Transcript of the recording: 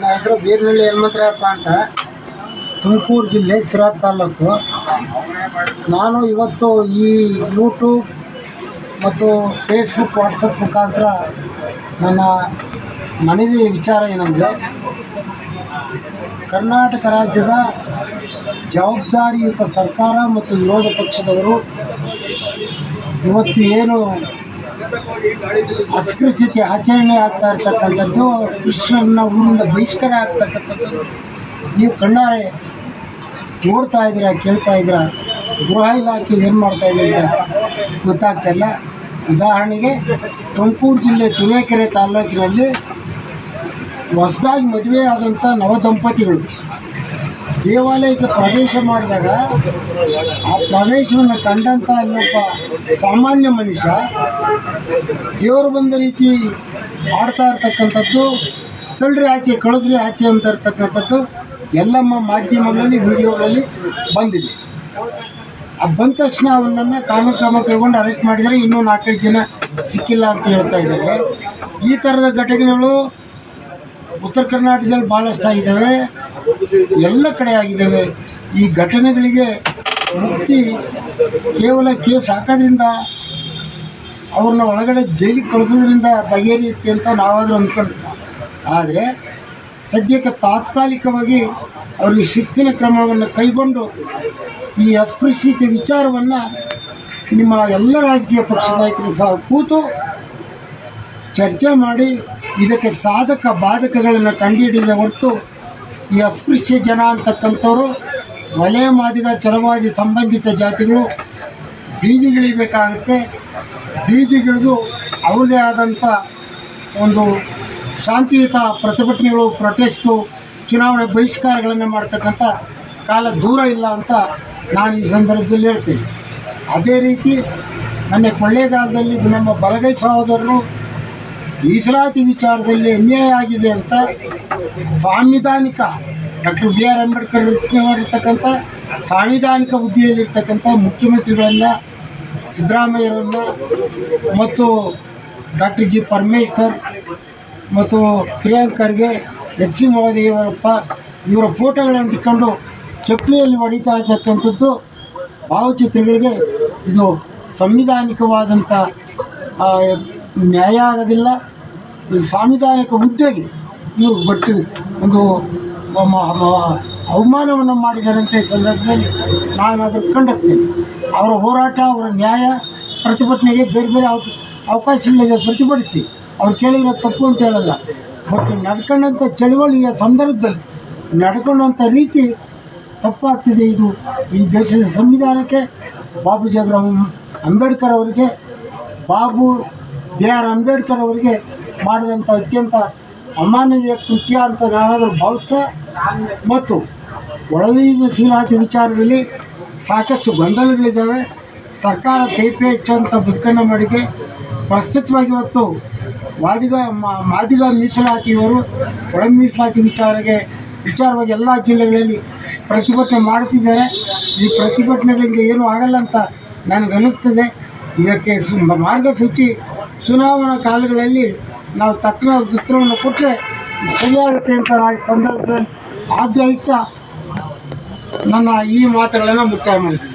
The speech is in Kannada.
ನನ್ನ ಹೆಸರು ಬೀರ್ನಳ್ಳಿ ಹನುಮಂತರಾಯಪ್ಪ ಅಂತ, ತುಮಕೂರು ಜಿಲ್ಲೆ ಸಿರಾ ತಾಲೂಕು. ನಾನು ಇವತ್ತು ಈ ಯೂಟ್ಯೂಬ್ ಮತ್ತು ಫೇಸ್ಬುಕ್ ವಾಟ್ಸಪ್ ಮುಖಾಂತರ ನನ್ನ ಮನವಿ ವಿಚಾರ ಏನಂದರೆ, ಕರ್ನಾಟಕ ರಾಜ್ಯದ ಜವಾಬ್ದಾರಿಯುತ ಸರ್ಕಾರ ಮತ್ತು ವಿರೋಧ ಪಕ್ಷದವರು ಇವತ್ತು ಏನು ಅಸ್ಪೃಶ್ಯತೆ ಆಚರಣೆ ಆಗ್ತಾ ಇರ್ತಕ್ಕಂಥದ್ದು, ಅಸ್ಪೃಶ್ಯನ ಊರಿಂದ ಬಹಿಷ್ಕಾರ ಆಗ್ತಕ್ಕಂಥದ್ದು ನೀವು ಕಣ್ಣಾರೆ ನೋಡ್ತಾ ಇದ್ದೀರಾ, ಕೇಳ್ತಾ ಇದ್ದೀರಾ. ಗೃಹ ಇಲಾಖೆ ಏನು ಮಾಡ್ತಾ ಇದೆ ಅಂತ ಗೊತ್ತಾಗ್ತಾಯಿಲ್ಲ. ಉದಾಹರಣೆಗೆ ತುಮಕೂರು ಜಿಲ್ಲೆ ತುರುವೇಕೆರೆ ತಾಲ್ಲೂಕಿನಲ್ಲಿ ಹೊಸದಾಗಿ ಮದುವೆ ಆದಂಥ ನವದಂಪತಿಗಳು ದೇವಾಲಯಕ್ಕೆ ಪ್ರವೇಶ ಮಾಡಿದಾಗ ಆ ಪ್ರವೇಶವನ್ನು ಕಂಡಂಥ ಅಲ್ಲೊಬ್ಬ ಸಾಮಾನ್ಯ ಮನುಷ್ಯ ದೇವರು ಬಂದ ರೀತಿ ಆಡ್ತಾ ಇರ್ತಕ್ಕಂಥದ್ದು, ತಳ್ಳ್ರಿ ಆಚೆ ಕಳಿಸ್ರಿ ಆಚೆ ಅಂತ ಇರ್ತಕ್ಕಂಥದ್ದು ಎಲ್ಲಮ್ಮ ಮಾಧ್ಯಮಗಳಲ್ಲಿ ವಿಡಿಯೋಗಳಲ್ಲಿ ಬಂದಿದೆ. ಬಂದ ತಕ್ಷಣ ಅವನನ್ನು ಕಾನೂನು ಕ್ರಮ ಕೈಗೊಂಡು ಅರೆಸ್ಟ್ ಮಾಡಿದರೆ, ಇನ್ನೂ 4-5 ಜನ ಸಿಕ್ಕಿಲ್ಲ ಅಂತ ಹೇಳ್ತಾ ಇದ್ದಾರೆ. ಈ ಥರದ ಘಟನೆಗಳು ಉತ್ತರ ಕರ್ನಾಟಕದಲ್ಲಿ ಭಾಳಷ್ಟು ಆಗಿದ್ದಾವೆ, ಎಲ್ಲ ಕಡೆ ಆಗಿದ್ದಾವೆ. ಈ ಘಟನೆಗಳಿಗೆ ಮುಕ್ತಿ ಕೇವಲ ಕೇಸ್ ಹಾಕೋದ್ರಿಂದ, ಅವ್ರನ್ನ ಒಳಗಡೆ ಜೈಲಿಗೆ ಕಳಿಸೋದ್ರಿಂದ ಬಗೆಹರಿಯುತ್ತೆ ಅಂತ ನಾವಾದರೂ ಅಂದ್ಕೊಂಡು, ಆದರೆ ಸದ್ಯಕ್ಕೆ ತಾತ್ಕಾಲಿಕವಾಗಿ ಅವ್ರಿಗೆ ಶಿಸ್ತಿನ ಕ್ರಮವನ್ನು ಕೈಗೊಂಡು ಈ ಅಸ್ಪೃಶ್ಯತೆ ವಿಚಾರವನ್ನು ನಿಮ್ಮ ಎಲ್ಲ ರಾಜಕೀಯ ಪಕ್ಷದ ನಾಯಕರು ಸಹ ಕೂತು ಚರ್ಚೆ ಮಾಡಿ ಇದಕ್ಕೆ ಸಾಧಕ ಬಾಧಕಗಳನ್ನು ಕಂಡುಹಿಡಿದ ಹೊರತು ಈ ಅಸ್ಪೃಶ್ಯ ಜನ ಅಂತಕ್ಕಂಥವ್ರು ವಲಯ ಮಾದಿಗ ಛಲವಾದಿ ಸಂಬಂಧಿತ ಜಾತಿಗಳು ಬೀದಿಗಿಳಿಬೇಕಾಗುತ್ತೆ. ಬೀದಿಗಿಳಿದು ಅವ್ರದ್ದೇ ಆದಂಥ ಒಂದು ಶಾಂತಿಯುತ ಪ್ರತಿಭಟನೆಗಳು, ಪ್ರೊಟೆಸ್ಟು, ಚುನಾವಣೆ ಬಹಿಷ್ಕಾರಗಳನ್ನು ಮಾಡ್ತಕ್ಕಂಥ ಕಾಲ ದೂರ ಇಲ್ಲ ಅಂತ ನಾನು ಈ ಸಂದರ್ಭದಲ್ಲಿ ಹೇಳ್ತೀನಿ. ಅದೇ ರೀತಿ ನನ್ನ ಕೊಳ್ಳೇಗಾಲದಲ್ಲಿ ನಮ್ಮ ಬಲಗೈ ಸಹೋದರರು ಮೀಸಲಾತಿ ವಿಚಾರದಲ್ಲಿ ಅನ್ಯಾಯ ಆಗಿದೆ ಅಂತ ಸಾಂವಿಧಾನಿಕ ಡಾಕ್ಟರ್ BR ಅಂಬೇಡ್ಕರ್ ರಚನೆ ಮಾಡಿರ್ತಕ್ಕಂಥ ಸಾಂವಿಧಾನಿಕ ಹುದ್ದೆಯಲ್ಲಿರ್ತಕ್ಕಂಥ ಮುಖ್ಯಮಂತ್ರಿಗಳನ್ನು, ಸಿದ್ದರಾಮಯ್ಯರನ್ನು ಮತ್ತು ಡಾಕ್ಟರ್ G. ಪರಮೇಶ್ವರ್ ಮತ್ತು ಪ್ರಿಯಾಂಕ್ ಖರ್ಗೆ, HC ಮಹದೇವಪ್ಪ ಇವರ ಫೋಟೋಗಳನ್ನು ಇಟ್ಕೊಂಡು ಚಪ್ಪಲಿಯಲ್ಲಿ ಹೊಡಿತಾ ಇರ್ತಕ್ಕಂಥದ್ದು ಭಾವಚಿತ್ರಗಳಿಗೆ ಇದು ಸಂವಿಧಾನಿಕವಾದಂಥ ನ್ಯಾಯ ಆಗೋದಿಲ್ಲ. ಇದು ಸಾಂವಿಧಾನಿಕ ಹುದ್ದೆಗೆ ಇವರು ಬಟ್ಟು ಒಂದು ಅವಮಾನವನ್ನು ಮಾಡಿದಾರಂತೆ ಸಂದರ್ಭದಲ್ಲಿ ನಾನು ಅದನ್ನು ಖಂಡಿಸ್ತೇನೆ. ಅವರ ಹೋರಾಟ, ಅವರ ನ್ಯಾಯ, ಪ್ರತಿಭಟನೆಗೆ ಬೇರೆ ಬೇರೆ ಅವಕಾಶಗಳಿದೆ, ಪ್ರತಿಭಟಿಸಿ. ಅವ್ರು ಕೇಳಿರೋ ತಪ್ಪು ಅಂತ ಹೇಳಲ್ಲ, ಬಟ್ ನಡ್ಕೊಂಡಂಥ ಚಳವಳಿಯ ಸಂದರ್ಭದಲ್ಲಿ ನಡ್ಕೊಂಡಂಥ ರೀತಿ ತಪ್ಪಾಗ್ತಿದೆ. ಇದು ಈ ದೇಶದ ಸಂವಿಧಾನಕ್ಕೆ, ಬಾಬು ಜಗರಾಮ್ ಅಂಬೇಡ್ಕರ್ ಅವರಿಗೆ, BR ಅಂಬೇಡ್ಕರ್ ಅವರಿಗೆ ಮಾಡಿದಂಥ ಅತ್ಯಂತ ಅಮಾನವೀಯ ಕೃತ್ಯ ಅಂತ ನಾನಾದರೂ ಭಾವಿಸ್ತಾ, ಮತ್ತು ಒಳಗೆ ಮೀಸಲಾತಿ ವಿಚಾರದಲ್ಲಿ ಸಾಕಷ್ಟು ಗೊಂದಲಗಳಿದ್ದಾವೆ. ಸರ್ಕಾರ ತೈಪೆ ಹೆಚ್ಚಂತ ಬದುಕನ್ನು ಮಾಡಿಕೆ ಪ್ರಸ್ತುತವಾಗಿ ಇವತ್ತು ಮಾದಿಗ ಮೀಸಲಾತಿಯವರು ಒಳ ಮೀಸಲಾತಿ ವಿಚಾರವಾಗಿ ಎಲ್ಲ ಜಿಲ್ಲೆಗಳಲ್ಲಿ ಪ್ರತಿಭಟನೆ ಮಾಡುತ್ತಿದ್ದಾರೆ. ಈ ಪ್ರತಿಭಟನೆಗಳಿಂದ ಏನೂ ಆಗಲ್ಲ ಅಂತ ನನಗನ್ನಿಸ್ತದೆ. ಇದಕ್ಕೆ ಮಾರ್ಗಸೂಚಿ ಚುನಾವಣಾ ಕಾಲಗಳಲ್ಲಿ ನಾವು ತಕ್ಕ ಉತ್ತರವನ್ನು ಕೊಟ್ಟರೆ ಸರಿಯಾಗುತ್ತೆ ಅಂತ ಸಂದರ್ಭದಲ್ಲಿ ಆಗ್ರಹಿಸ್ತಾ ನನ್ನ ಈ ಮಾತುಗಳನ್ನು ಮುಕ್ತಾಯ ಮಾಡ್ತೀನಿ.